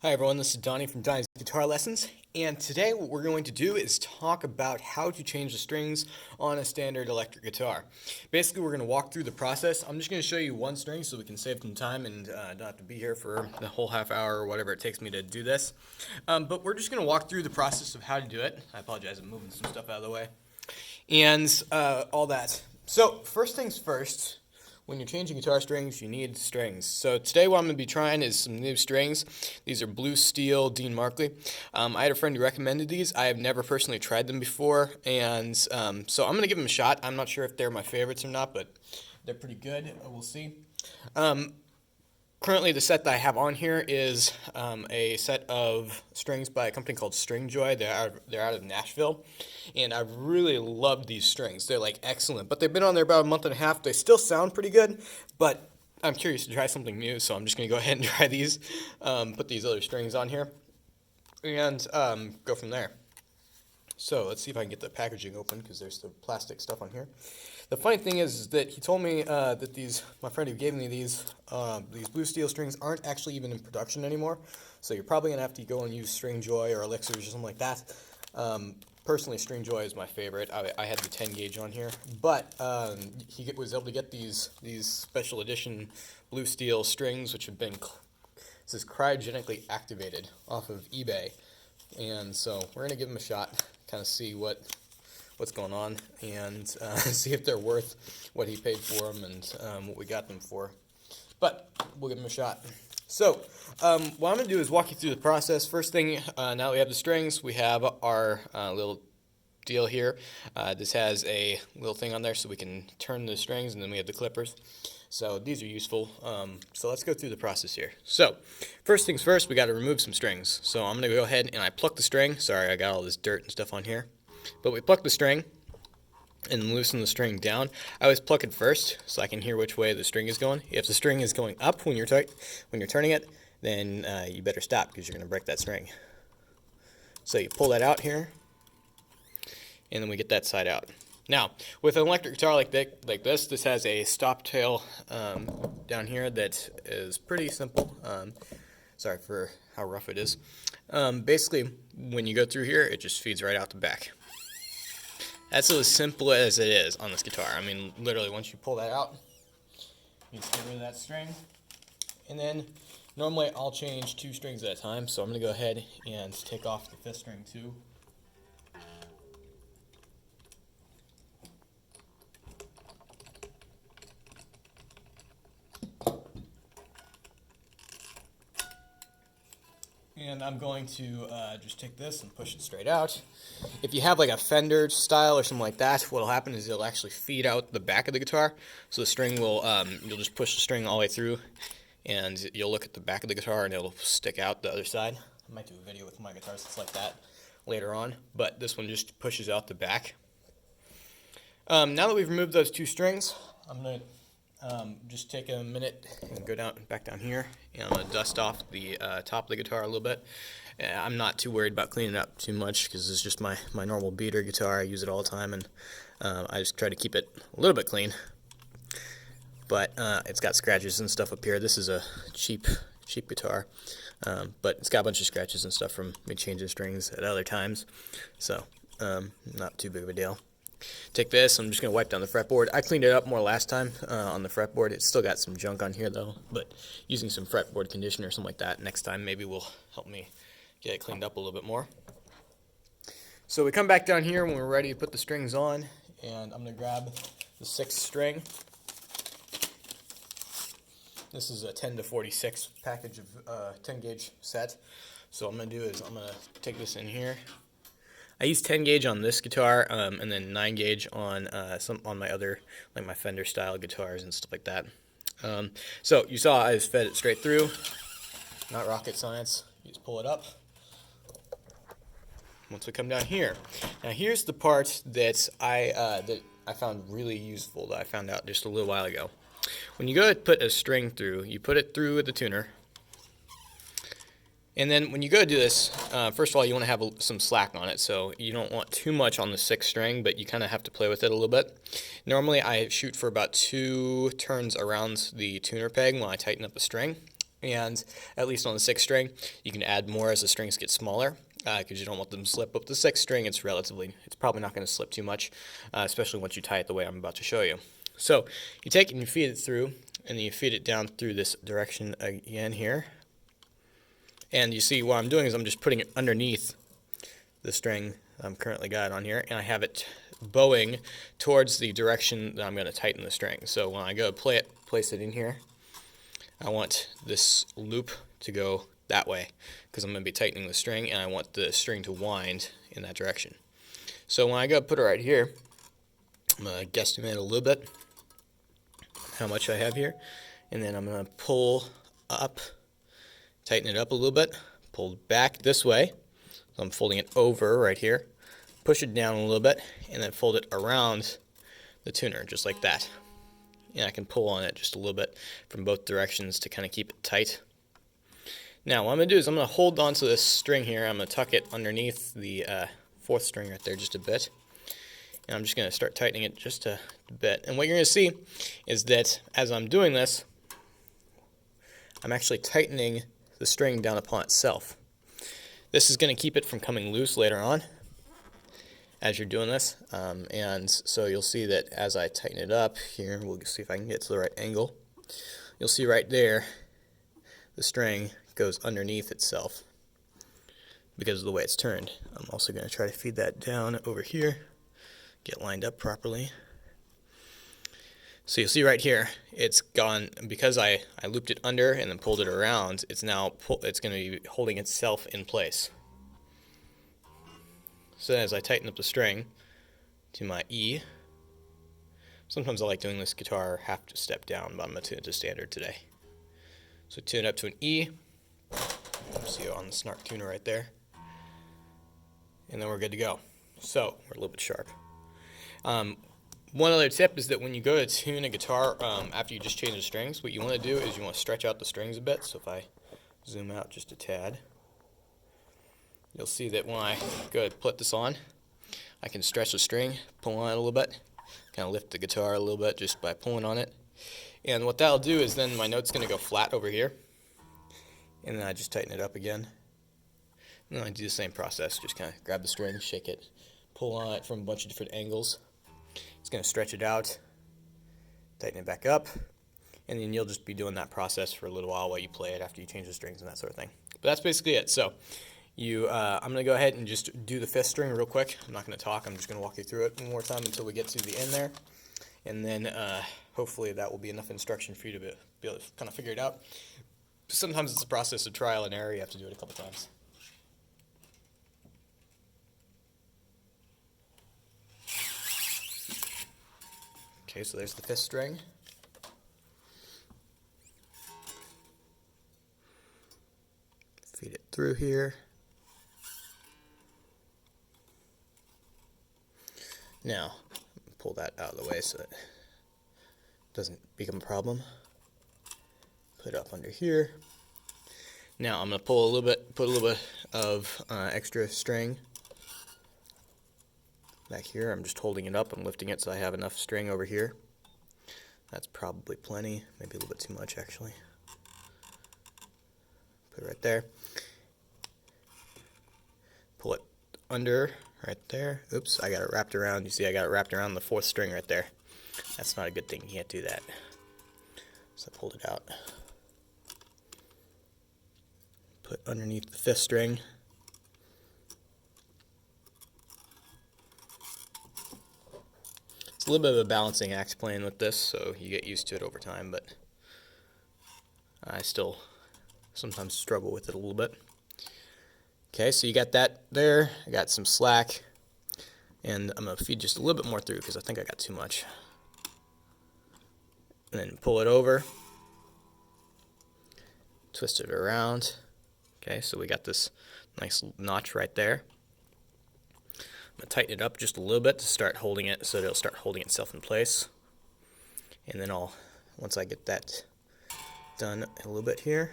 Hi everyone, this is Donnie from Donnie's Guitar Lessons, and today what we're going to do is talk about how to change the strings on a standard electric guitar. Basically, we're going to walk through the process. I'm just going to show you one string so we can save some time and don't have to be here for the whole half hour or whatever it takes me to do this. But we're just going to walk through the process of how to do it. I apologize, I'm moving some stuff out of the way. And all that. So, first things first. When you're changing guitar strings, you need strings. So today what I'm going to be trying is some new strings. These are Blue Steel Dean Markley. I had a friend who recommended these. I have never personally tried them before, and so I'm going to give them a shot. I'm not sure if they're my favorites or not, but they're pretty good. We'll see. Currently, the set that I have on here is a set of strings by a company called Stringjoy. They're out of Nashville, and I've really loved these strings. They're like excellent, but they've been on there about a month and a half. They still sound pretty good, but I'm curious to try something new, so I'm just going to go ahead and try these, put these other strings on here, and go from there. So let's see if I can get the packaging open because there's the plastic stuff on here. The funny thing is that he told me that my friend who gave me these Blue Steel strings aren't actually even in production anymore. So you're probably gonna have to go and use Stringjoy or Elixirs or something like that. Personally, Stringjoy is my favorite. I had the 10 gauge on here, but he was able to get these special edition Blue Steel strings, which have been cryogenically activated off of eBay. And so we're gonna give them a shot, kind of see what's going on, and see if they're worth what he paid for them and what we got them for. But we'll give them a shot. So what I'm going to do is walk you through the process. First thing, now that we have the strings, we have our little deal here. This has a little thing on there so we can turn the strings, and then we have the clippers. So these are useful. So let's go through the process here. So first things first, we got to remove some strings. So I'm going to go ahead and I pluck the string. Sorry, I got all this dirt and stuff on here. But we pluck the string and loosen the string down. I always pluck it first so I can hear which way the string is going. If the string is going up when you're turning it, then you better stop because you're going to break that string. So you pull that out here, and then we get that side out. Now, with an electric guitar like this has a stop tail down here that is pretty simple. Sorry for how rough it is. Basically, when you go through here, it just feeds right out the back. That's as simple as it is on this guitar. I mean, literally, once you pull that out, you just get rid of that string. And then, normally, I'll change 2 strings at a time, so I'm going to go ahead and take off the 5th string too. And I'm going to just take this and push it straight out. If you have like a Fender style or something like that, what will happen is it'll actually feed out the back of the guitar. So the string will, you'll just push the string all the way through, and you'll look at the back of the guitar and it'll stick out the other side. I might do a video with my guitars that's like that later on, but this one just pushes out the back. Now that we've removed those 2 strings, I'm going to just take a minute and go back down here, and I'm going to dust off the top of the guitar a little bit. I'm not too worried about cleaning it up too much because it's just my normal beater guitar. I use it all the time, and I just try to keep it a little bit clean. But it's got scratches and stuff up here. This is a cheap guitar, but it's got a bunch of scratches and stuff from me changing strings at other times, so not too big of a deal. Take this, I'm just going to wipe down the fretboard. I cleaned it up more last time on the fretboard. It's still got some junk on here though, but using some fretboard conditioner or something like that next time maybe will help me get it cleaned up a little bit more. So we come back down here when we're ready to put the strings on, and I'm going to grab the 6th string. This is a 10 to 46 package of 10 gauge set. So what I'm going to do is I'm going to take this in here. I use 10 gauge on this guitar, and then 9 gauge on my other, like my Fender style guitars and stuff like that. So you saw I just fed it straight through. Not rocket science. You just pull it up. Once we come down here, now here's the part that I found really useful. That I found out just a little while ago. When you go to put a string through, you put it through with the tuner. And then when you go to do this, first of all, you want to have some slack on it, so you don't want too much on the 6th string, but you kind of have to play with it a little bit. Normally, I shoot for about 2 turns around the tuner peg when I tighten up the string, And at least on the 6th string, you can add more as the strings get smaller, because you don't want them to slip. But with the 6th string, it's probably not going to slip too much, especially once you tie it the way I'm about to show you. So you take it and you feed it through, and then you feed it down through this direction again here. And you see what I'm doing is I'm just putting it underneath the string I'm currently got on here, and I have it bowing towards the direction that I'm going to tighten the string. So when I go place it in here, I want this loop to go that way because I'm going to be tightening the string, and I want the string to wind in that direction. So when I go put it right here, I'm going to guesstimate a little bit how much I have here, and then I'm going to pull up, tighten it up a little bit, pull back this way. So I'm folding it over right here, push it down a little bit, and then fold it around the tuner just like that. And I can pull on it just a little bit from both directions to kind of keep it tight. Now what I'm going to do is I'm going to hold on to this string here. I'm going to tuck it underneath the 4th string right there just a bit. And I'm just going to start tightening it just a bit. And what you're going to see is that as I'm doing this, I'm actually tightening the string down upon itself. This is going to keep it from coming loose later on as you're doing this, and so you'll see that as I tighten it up here, we'll see if I can get to the right angle. You'll see right there the string goes underneath itself because of the way it's turned. I'm also going to try to feed that down over here, get lined up properly. So you'll see right here it's gone because I looped it under and then pulled it around. It's now it's going to be holding itself in place. So as I tighten up the string to my E, sometimes I like doing this guitar half a step down, but I'm going to tune it to standard today. So tune it up to an E, see on the Snark tuner right there, and then we're good to go. So we're a little bit sharp. One other tip is that when you go to tune a guitar after you just change the strings, what you want to do is you want to stretch out the strings a bit. So if I zoom out just a tad, you'll see that when I go to put this on, I can stretch the string, pull on it a little bit, kind of lift the guitar a little bit just by pulling on it. And what that'll do is then my note's going to go flat over here, and then I just tighten it up again. And then I do the same process, just kind of grab the string, shake it, pull on it from a bunch of different angles. It's going to stretch it out, tighten it back up, and then you'll just be doing that process for a little while you play it after you change the strings and that sort of thing. But that's basically it. So I'm going to go ahead and just do the 5th string real quick. I'm not going to talk. I'm just going to walk you through it one more time until we get to the end there. And then hopefully that will be enough instruction for you to be able to kind of figure it out. Sometimes it's a process of trial and error. You have to do it a couple times. Okay, so there's the 5th string. Feed it through here. Now, pull that out of the way so it doesn't become a problem. Put it up under here. Now I'm going to pull a little bit, put a little bit of extra string back here. I'm just holding it up and lifting it so I have enough string over here. That's probably plenty, maybe a little bit too much actually. Put it right there. Pull it under right there. Oops, I got it wrapped around. You see I got it wrapped around the 4th string right there. That's not a good thing. You can't do that. So I pulled it out. Put underneath the 5th string. It's a little bit of a balancing act playing with this, so you get used to it over time, but I still sometimes struggle with it a little bit. Okay, so you got that there. I got some slack, and I'm going to feed just a little bit more through because I think I got too much. And then pull it over, twist it around. Okay, so we got this nice notch right there. I'm going to tighten it up just a little bit to start holding it so that it'll start holding itself in place. And then once I get that done a little bit here,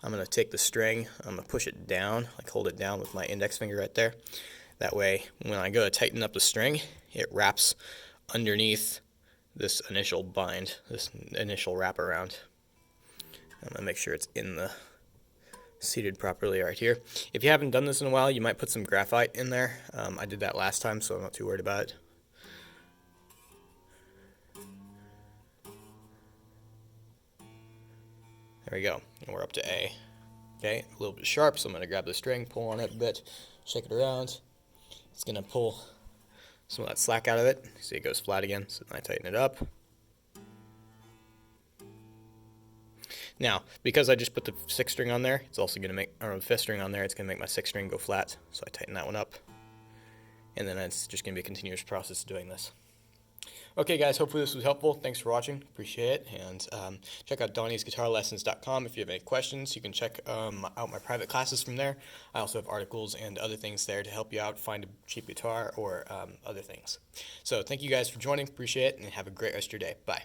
I'm going to take the string, I'm going to push it down, like hold it down with my index finger right there. That way, when I go to tighten up the string, it wraps underneath this initial bind, this initial wraparound. I'm going to make sure it's seated properly right here. If you haven't done this in a while, you might put some graphite in there. I did that last time, so I'm not too worried about it. There we go, and we're up to A. Okay, a little bit sharp, so I'm going to grab the string, pull on it a bit, shake it around. It's going to pull some of that slack out of it. See, it goes flat again, so then I tighten it up. Now, because I just put the 6th string on there, it's also going to make, or the 5th string on there, it's going to make my 6th string go flat, so I tighten that one up. And then it's just going to be a continuous process of doing this. Okay guys, hopefully this was helpful. Thanks for watching, appreciate it, and check out DonniesGuitarLessons.com if you have any questions. You can check out my private classes from there. I also have articles and other things there to help you out find a cheap guitar or other things. So thank you guys for joining, appreciate it, and have a great rest of your day. Bye.